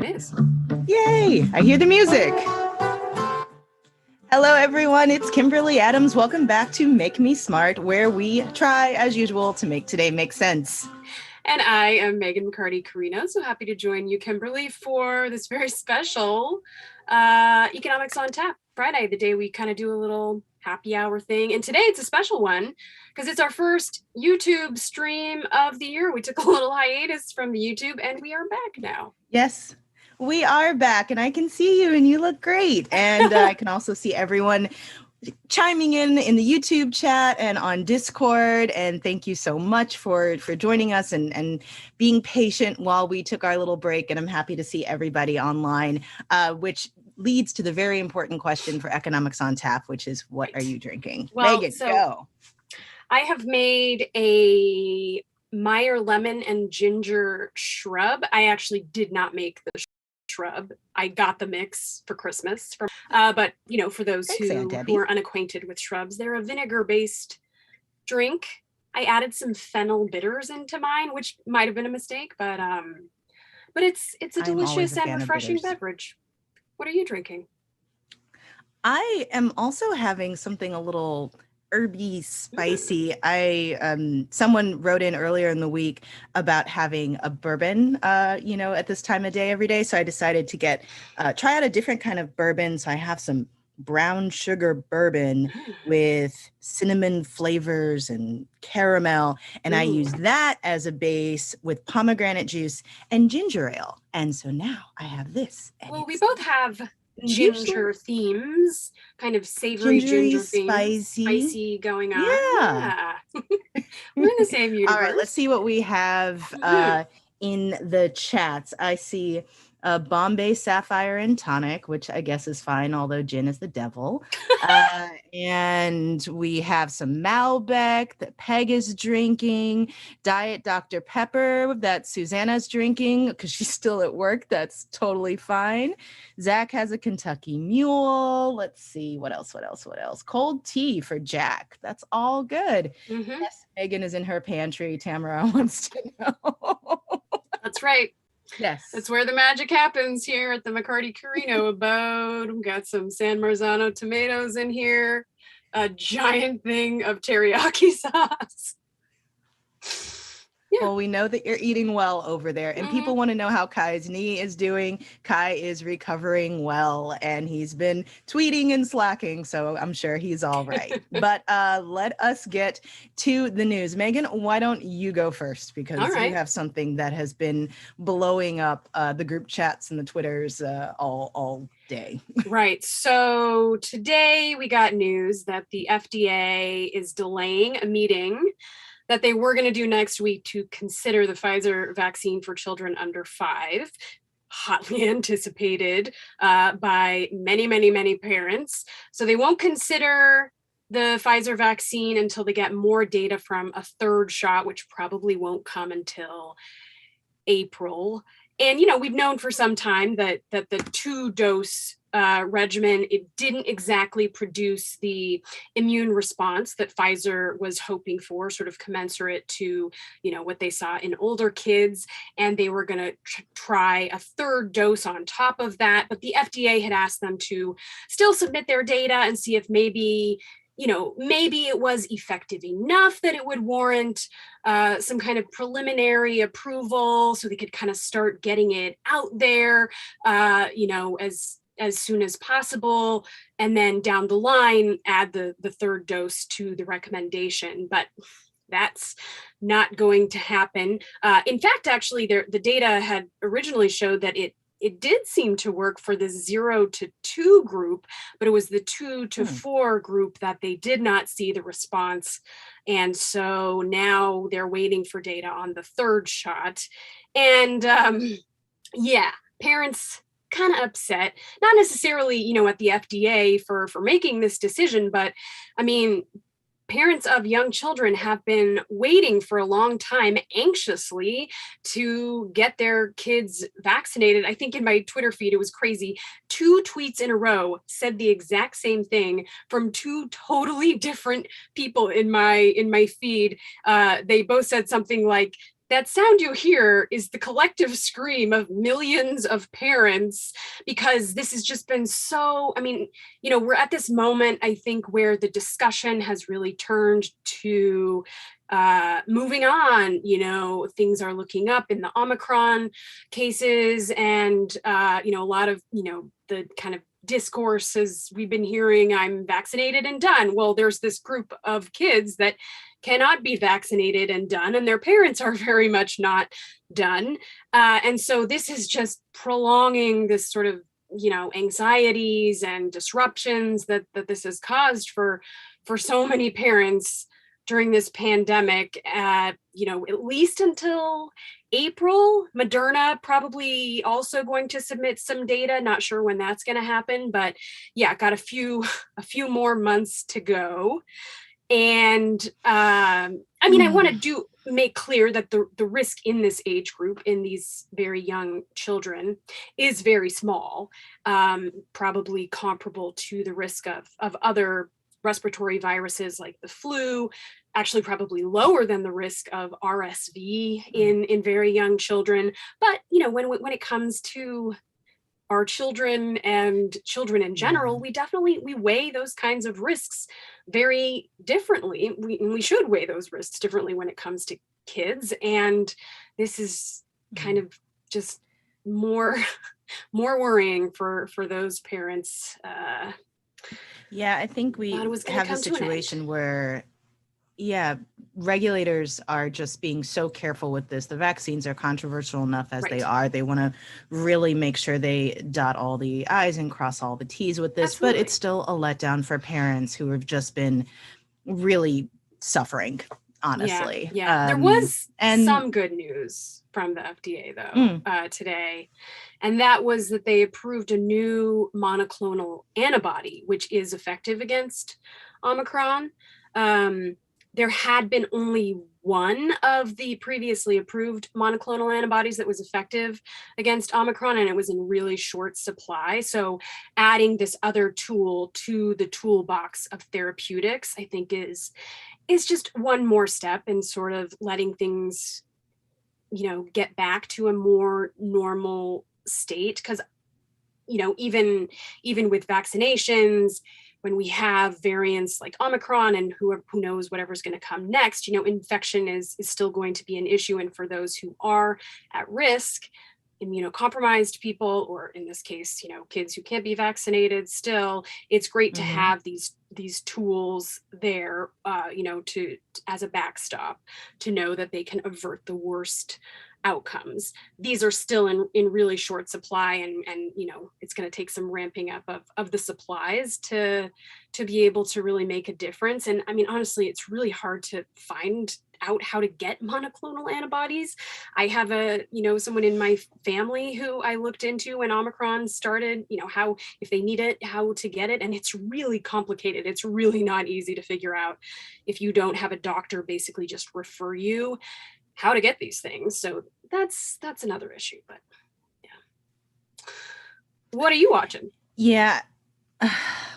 is. Yay! I hear the music. Hello, everyone. It's Kimberly Adams. Welcome back to Make Me Smart, where we try, as usual, to make today make sense. And I am Megan McCarty-Carino. So happy to join you, Kimberly, for this very special Economics on Tap Friday, the day we kind of do a little happy hour thing. And today it's a special one because it's our first YouTube stream of the year. We took a little hiatus from the YouTube and we are back now. Yes, we are back and I can see you and you look great. And I can also see everyone chiming in the YouTube chat and on Discord. And thank you so much for joining us and being patient while we took our little break. And I'm happy to see everybody online, which leads to the very important question for Economics on Tap, which is, what are you drinking? Well, Megan, go. I have made a Meyer lemon and ginger shrub. I actually did not make the shrub. I got the mix for Christmas. But, you know, for those who are unacquainted with shrubs, they're a vinegar-based drink. I added some fennel bitters into mine, which might have been a mistake, but it's a delicious and refreshing beverage. What are you drinking? I am also having something a little herby, spicy. Someone wrote in earlier in the week about having a bourbon, at this time of day every day. So I decided to try out a different kind of bourbon. So I have some brown sugar bourbon with cinnamon flavors and caramel. And I use that as a base with pomegranate juice and ginger ale. And so now I have this. Well, we both have ginger themes, kind of savory ginger themes, spicy going on. Yeah. We're in the same universe. All right, let's see what we have in the chats. I see Bombay Sapphire and Tonic, which I guess is fine, although gin is the devil. And we have some Malbec that Peg is drinking, Diet Dr. Pepper that Susanna's drinking because she's still at work. That's totally fine. Zach has a Kentucky Mule. Let's see, what else? Cold tea for Jack. That's all good. Yes, Megan is in her pantry. Tamara wants to know. That's right. Yes. That's where the magic happens here at the McCarty-Carino abode. We've got some San Marzano tomatoes in here, a giant thing of teriyaki sauce. Yeah. Well, we know that you're eating well over there, and people want to know how Kai's knee is doing. Kai is recovering well, and he's been tweeting and slacking, so I'm sure he's all right. But let us get to the news. Megan, why don't you go first? Because you have something that has been blowing up the group chats and the Twitters all day. Right. So today we got news that the FDA is delaying a meeting that they were going to do next week to consider the Pfizer vaccine for children under 5, hotly anticipated by many, many, many parents. So they won't consider the Pfizer vaccine until they get more data from a third shot, which probably won't come until April. And, we've known for some time that the 2-dose regimen, it didn't exactly produce the immune response that Pfizer was hoping for, sort of commensurate to, what they saw in older kids. And they were going to try a third dose on top of that. But the FDA had asked them to still submit their data and see if maybe it was effective enough that it would warrant some kind of preliminary approval so they could kind of start getting it out there, as soon as possible, and then down the line add the third dose to the recommendation. But that's not going to happen. In fact, actually, the data had originally showed that it did seem to work for the 0 to 2 group, but it was the 2 to 4 group that they did not see the response. And so now they're waiting for data on the third shot. And parents kind of upset, not necessarily, at the FDA for making this decision, but I mean, parents of young children have been waiting for a long time anxiously to get their kids vaccinated. I think in my Twitter feed, it was crazy. 2 tweets in a row said the exact same thing from 2 totally different people in my feed. They both said something like, that sound you hear is the collective scream of millions of parents, because this has just been so, I mean, we're at this moment, I think, where the discussion has really turned to moving on. Things are looking up in the Omicron cases, and a lot of the kind of discourses we've been hearing, I'm vaccinated and done. Well, there's this group of kids that cannot be vaccinated and done, and their parents are very much not done. And so this is just prolonging this sort of anxieties and disruptions that this has caused for so many parents during this pandemic. At least until April. Moderna probably also going to submit some data. Not sure when that's going to happen, but yeah, got a few more months to go. And I want to make clear that the risk in this age group, in these very young children, is very small, probably comparable to the risk of other respiratory viruses like the flu, actually probably lower than the risk of RSV in very young children. But when it comes to our children and children in general, we weigh those kinds of risks very differently. We should weigh those risks differently when it comes to kids. And this is kind of just more worrying for those parents. I think we have a situation where regulators are just being so careful with this. The vaccines are controversial enough as they are. They want to really make sure they dot all the I's and cross all the T's with this. Absolutely. But it's still a letdown for parents who have just been really suffering, honestly. Yeah. There was some good news from the FDA, though, today. And that was that they approved a new monoclonal antibody, which is effective against Omicron. There had been only one of the previously approved monoclonal antibodies that was effective against Omicron, and it was in really short supply. So adding this other tool to the toolbox of therapeutics, I think is just one more step in sort of letting things, get back to a more normal state. Because, even with vaccinations, when we have variants like Omicron and who knows whatever's going to come next, infection is still going to be an issue. And for those who are at risk, immunocompromised people, or in this case, kids who can't be vaccinated, still, it's great to have these tools there, to as a backstop, to know that they can avert the worst outcomes. These are still in really short supply, and it's going to take some ramping up of the supplies to be able to really make a difference. And honestly, it's really hard to find out how to get monoclonal antibodies. I have someone in my family who I looked into when Omicron started, how, if they need it, how to get it. And it's really complicated. It's really not easy to figure out if you don't have a doctor basically just refer you how to get these things. So that's another issue. But yeah. What are you watching? Yeah.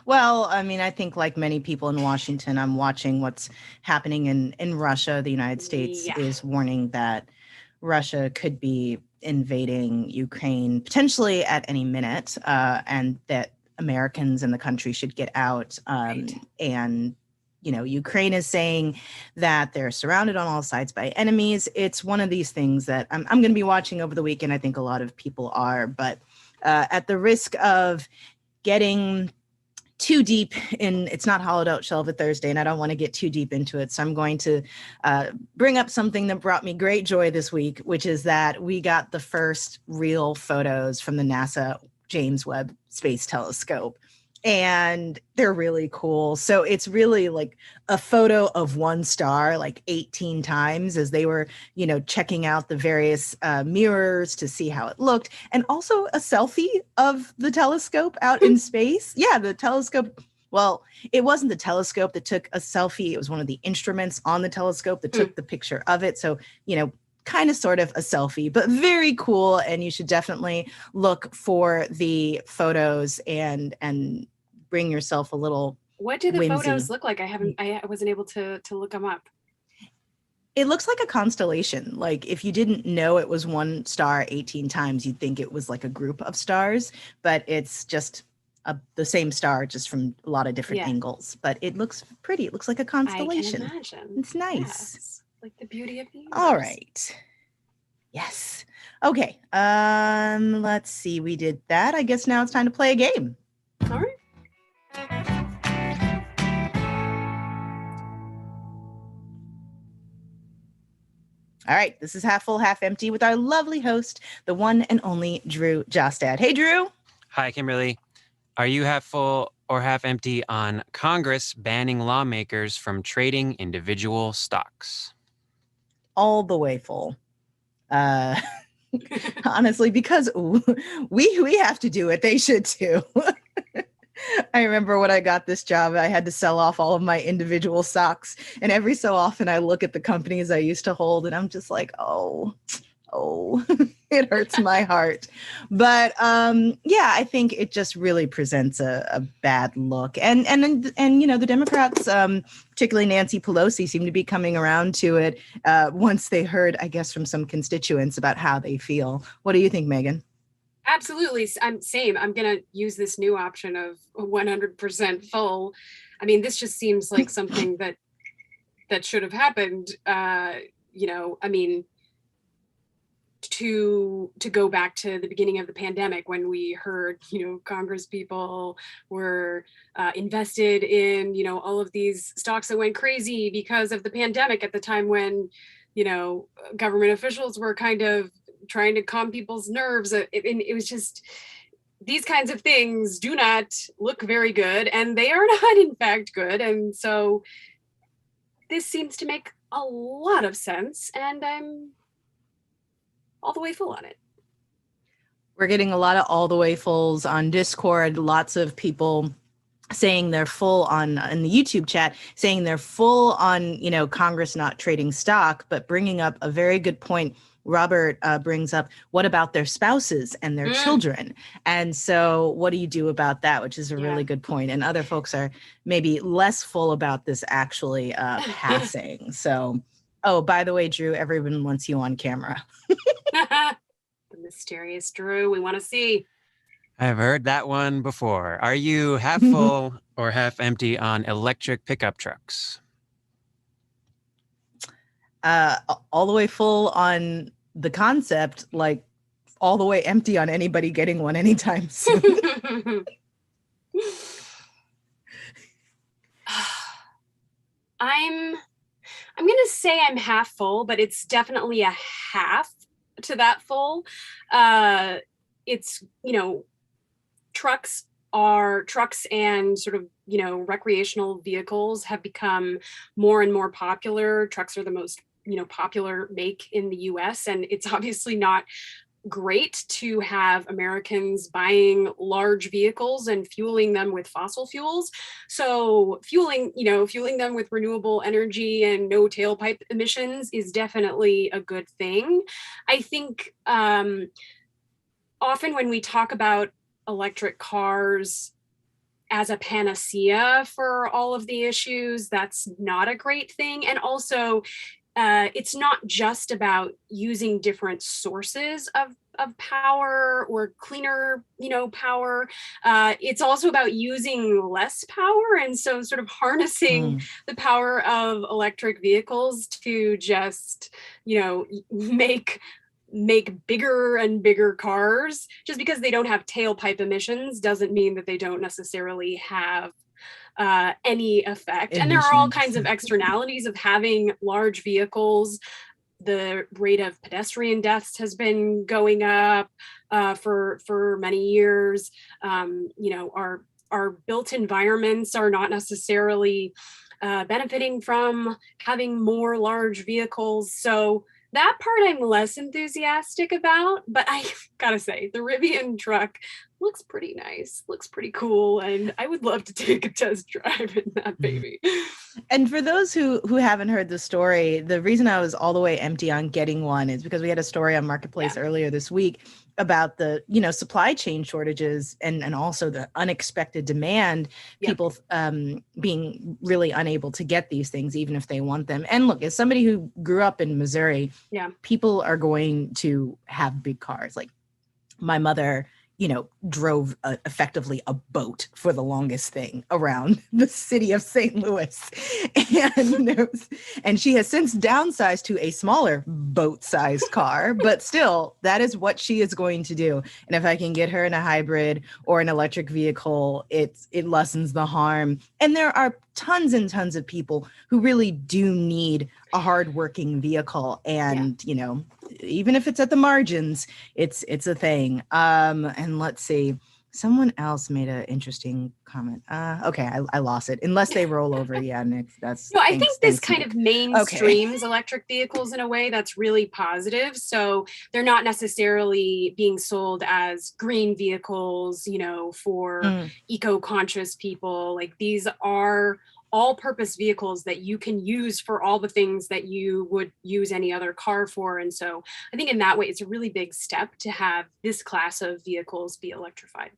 Well, I think like many people in Washington, I'm watching what's happening in Russia. The United States is warning that Russia could be invading Ukraine potentially at any minute, and that Americans in the country should get out. And Ukraine is saying that they're surrounded on all sides by enemies. It's one of these things that I'm going to be watching over the weekend. I think a lot of people are, but at the risk of getting too deep in, it's not Hollowed Out Shelf Thursday, and I don't want to get too deep into it. So I'm going to bring up something that brought me great joy this week, which is that we got the first real photos from the NASA James Webb Space Telescope. And they're really cool. So it's really like a photo of one star, like 18 times as they were, checking out the various mirrors to see how it looked. And also a selfie of the telescope out in space. Yeah, the telescope. Well, it wasn't the telescope that took a selfie. It was one of the instruments on the telescope that took the picture of it. So, kind of sort of a selfie, but very cool. And you should definitely look for the photos and bring yourself a little What do the whimsy. photos look like? I wasn't able to look them up. It looks like a constellation. Like if you didn't know it was one star 18 times, you'd think it was like a group of stars, but it's just the same star, just from a lot of different Yeah, angles. But it looks pretty. It looks like a I can constellation. imagine. It's nice. Yes, like the beauty of the All universe. right. Yes. Okay. Let's see. We did that. I guess now it's time to play a game. All right. All right. This is Half Full, Half Empty with our lovely host, the one and only Drew Jostad. Hey, Drew. Hi, Kimberly. Are you half full or half empty on Congress banning lawmakers from trading individual stocks? All the way full. Honestly, because we have to do it. They should too. I remember when I got this job, I had to sell off all of my individual stocks. And every so often I look at the companies I used to hold and I'm just like, oh, it hurts my heart. But yeah, I think it just really presents a bad look. And you know, the Democrats, particularly Nancy Pelosi, seem to be coming around to it once they heard, I guess, from some constituents about how they feel. What do you think, Megan? Absolutely. I'm going to use this new option of 100% full. I mean, this just seems like something that should have happened. You know, I mean, to go back to the beginning of the pandemic when we heard, you know, Congress people were invested in, you know, all of these stocks that went crazy because of the pandemic at the time when, you know, government officials were kind of trying to calm people's nerves. It was just, these kinds of things do not look very good, and they are not in fact good. And so this seems to make a lot of sense, and I'm all the way full on it. We're getting a lot of all the way fulls on Discord, lots of people saying they're full on in the YouTube chat, saying they're full on, you know, Congress not trading stock, but bringing up a very good point. Robert brings up, what about their spouses and their children? And so what do you do about that? Which is a really good point. And other folks are maybe less full about this actually passing. So, oh, by the way, Drew, everyone wants you on camera. The mysterious Drew, we want to see. I've heard that one before. Are you half full or half empty on electric pickup trucks? All the way full on the concept, like all the way empty on anybody getting one anytime soon. I'm gonna say I'm half full, but it's definitely a half to that full. It's, you know, trucks and sort of, you know, recreational vehicles have become more and more popular. Trucks are the most, you know, popular make in the US, and it's obviously not great to have Americans buying large vehicles and fueling them with fossil fuels. So fueling them with renewable energy and no tailpipe emissions is definitely a good thing. I think often when we talk about electric cars as a panacea for all of the issues, that's not a great thing. And also, it's not just about using different sources of power or cleaner, you know, power. It's also about using less power, and so sort of harnessing the power of electric vehicles to just, you know, make bigger and bigger cars. Just because they don't have tailpipe emissions doesn't mean that they don't necessarily have any effect. And there are all kinds of externalities of having large vehicles. The rate of pedestrian deaths has been going up for many years. You know, our built environments are not necessarily benefiting from having more large vehicles. So that part I'm less enthusiastic about, but I gotta say, the Rivian truck looks pretty nice, looks pretty cool, and I would love to take a test drive in that baby. And for those who haven't heard the story, the reason I was all the way empty on getting one is because we had a story on Marketplace earlier this week about the, supply chain shortages and also the unexpected demand, people being really unable to get these things, even if they want them. And look, as somebody who grew up in Missouri, people are going to have big cars. Like my mother, drove effectively a boat for the longest thing around the city of St. Louis. And she has since downsized to a smaller boat-sized car, but still, that is what she is going to do. And if I can get her in a hybrid or an electric vehicle, it lessens the harm. And there are tons and tons of people who really do need a hardworking vehicle. And, even if it's at the margins, it's a thing. And let's see, someone else made an interesting comment. Okay, I lost it. Unless they roll over. Yeah, Nick, that's. No, I think this kind of mainstreams electric vehicles in a way that's really positive. So they're not necessarily being sold as green vehicles, for eco-conscious people. Like these are all-purpose vehicles that you can use for all the things that you would use any other car for. And so I think in that way, it's a really big step to have this class of vehicles be electrified.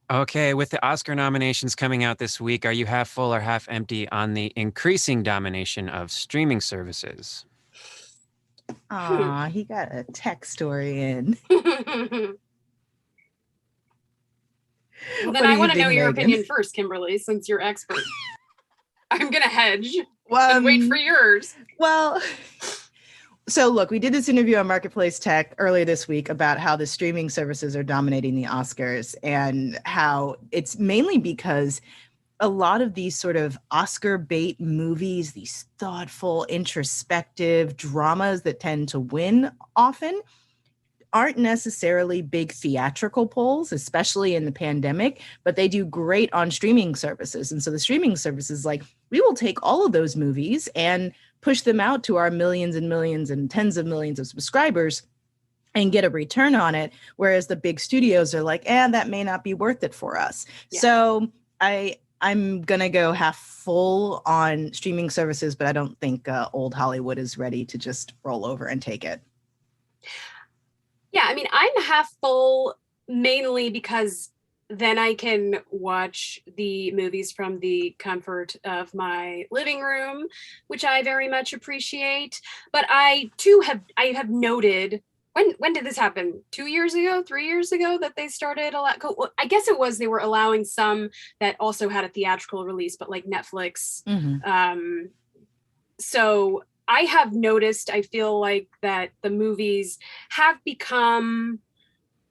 Okay, with the Oscar nominations coming out this week, are you half full or half empty on the increasing domination of streaming services? He got a tech story in. Well, then I want to know your opinion first, Kimberly, since you're expert. I'm going to hedge and wait for yours. Well, so look, we did this interview on Marketplace Tech earlier this week about how the streaming services are dominating the Oscars and how it's mainly because a lot of these sort of Oscar bait movies, these thoughtful, introspective dramas that tend to win often, aren't necessarily big theatrical pulls, especially in the pandemic, but they do great on streaming services. And so the streaming services, we will take all of those movies and push them out to our millions and millions and tens of millions of subscribers and get a return on it. Whereas the big studios are like, that may not be worth it for us. Yeah. So I'm going to go half full on streaming services, but I don't think old Hollywood is ready to just roll over and take it. Yeah, I mean, I'm half full mainly because then I can watch the movies from the comfort of my living room, which I very much appreciate. But I too have noted, when did this happen? 2 years ago, 3 years ago, that they started well, I guess it was they were allowing some that also had a theatrical release, but like Netflix. Mm-hmm. So I have noticed, I feel like that the movies have become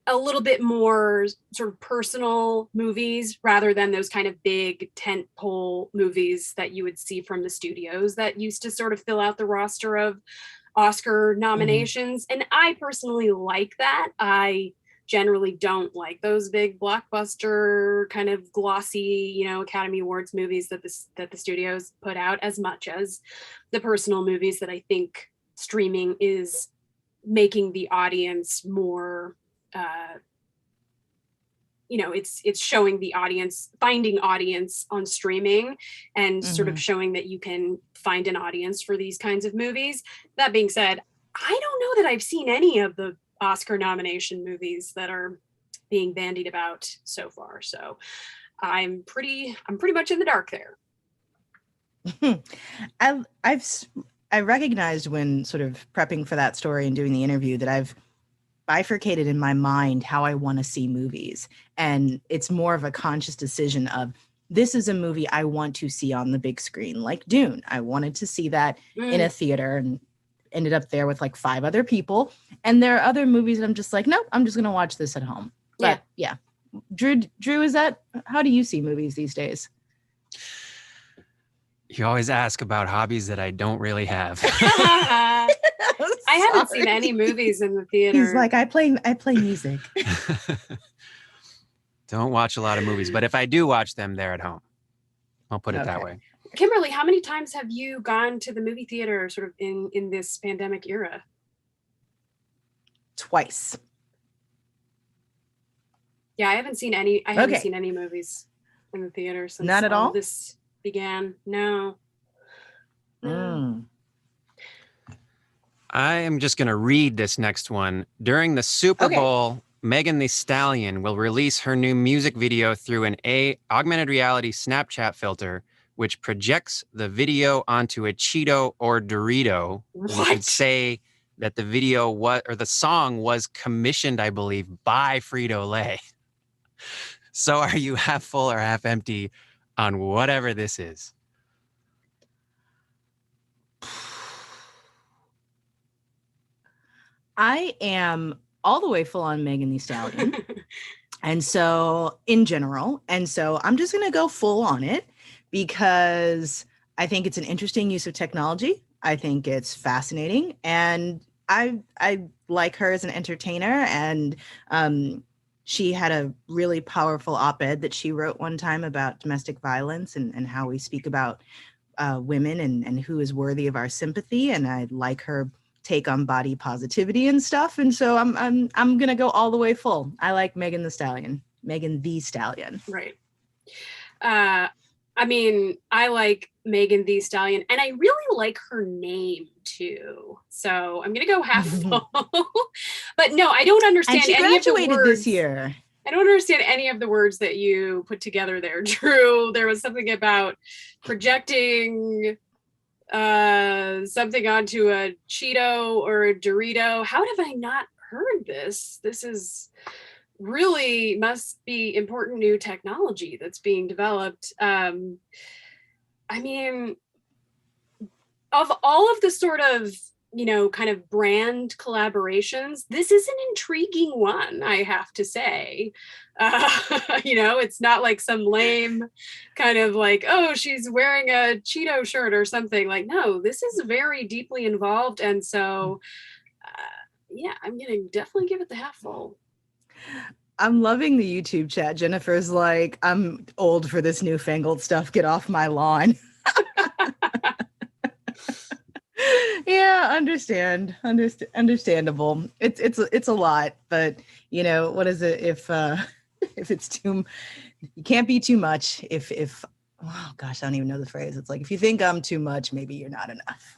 a little bit more sort of personal movies rather than those kind of big tentpole movies that you would see from the studios that used to sort of fill out the roster of Oscar nominations. Mm-hmm. And I personally like that. I generally don't like those big blockbuster kind of glossy, Academy Awards movies that the studios put out as much as the personal movies that I think streaming is making the audience more, it's showing the audience, finding audience on streaming and sort of showing that you can find an audience for these kinds of movies. That being said, I don't know that I've seen any of the Oscar nomination movies that are being bandied about so far. So I'm pretty much in the dark there. I recognized when sort of prepping for that story and doing the interview that I've bifurcated in my mind how I want to see movies. And it's more of a conscious decision of, this is a movie I want to see on the big screen, like Dune. I wanted to see that in a theater and ended up there with like 5 other people. And there are other movies that I'm just like, nope, I'm just going to watch this at home. But yeah. Drew, how do you see movies these days? You always ask about hobbies that I don't really have. I haven't seen any movies in the theater. He's like, I play music. Don't watch a lot of movies, but if I do watch them, they're at home. I'll put it that way. Kimberly, how many times have you gone to the movie theater sort of in this pandemic era? Twice. Yeah, I haven't seen any. I haven't Okay. seen any movies in the theater since Not at all? this began. No. Mm. I am just going to read this next one. During the Super Okay. Bowl, Megan Thee Stallion will release her new music video through an augmented reality Snapchat filter, which projects the video onto a Cheeto or Dorito. What? We should say that the video or the song was commissioned, I believe, by Frito-Lay. So are you half full or half empty on whatever this is? I am all the way full on Megan Thee Stallion. And so in general, and so I'm just going to go full on it because I think it's an interesting use of technology. I think it's fascinating, and I like her as an entertainer. And she had a really powerful op-ed that she wrote one time about domestic violence and how we speak about women and who is worthy of our sympathy. And I like her take on body positivity and stuff. And so I'm gonna go all the way full. I like Megan Thee Stallion. Right. I mean, I like Megan Thee Stallion, and I really like her name too. So I'm gonna go half full. But no, I don't understand And she any of the graduated words this year. I don't understand any of the words that you put together there, Drew. There was something about projecting something onto a Cheeto or a Dorito. How have I not heard this? This is really must be important new technology that's being developed. I mean, of all of the sort of, kind of brand collaborations, this is an intriguing one, I have to say. It's not like some lame kind of like, oh, she's wearing a Cheeto shirt or something. Like, no, this is very deeply involved. And so, yeah, I'm going to definitely give it the half full. I'm loving the YouTube chat. Jennifer's like, I'm old for this newfangled stuff. Get off my lawn. Yeah, understandable. It's a lot, but what is it if it's too, you can't be too much. If oh gosh, I don't even know the phrase. It's like, if you think I'm too much, maybe you're not enough.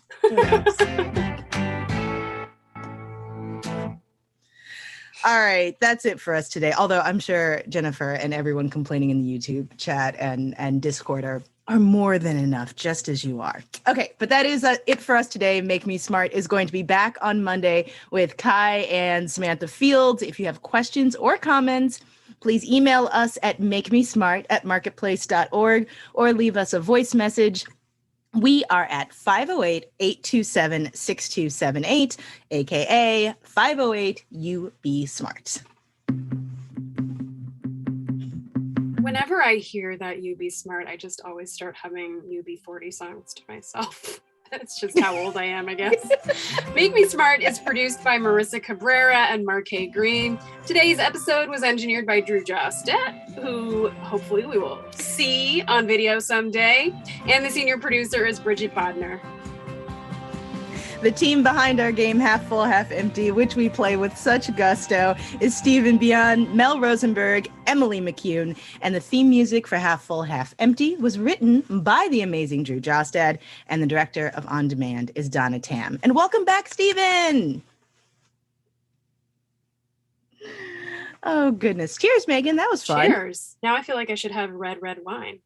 All right, that's it for us today. Although I'm sure Jennifer and everyone complaining in the YouTube chat and Discord are more than enough, just as you are. Okay, but that is it for us today. Make Me Smart is going to be back on Monday with Kai and Samantha Fields. If you have questions or comments, please email us at makemesmart@marketplace.org or leave us a voice message. We are at 508-827-6278, aka 508-UB-SMART. Whenever I hear that you be smart, I just always start humming UB40 songs to myself. That's just how old I am, I guess. Make Me Smart is produced by Marissa Cabrera and Marquet Green. Today's episode was engineered by Drew Jostet, who hopefully we will see on video someday. And the senior producer is Bridget Bodner. The team behind our game, Half Full, Half Empty, which we play with such gusto, is Stephen Beyond, Mel Rosenberg, Emily McCune, and the theme music for Half Full, Half Empty was written by the amazing Drew Jostad, and the director of On Demand is Donna Tam. And welcome back, Stephen! Oh, goodness. Cheers, Megan. That was fun. Cheers. Now I feel like I should have red wine.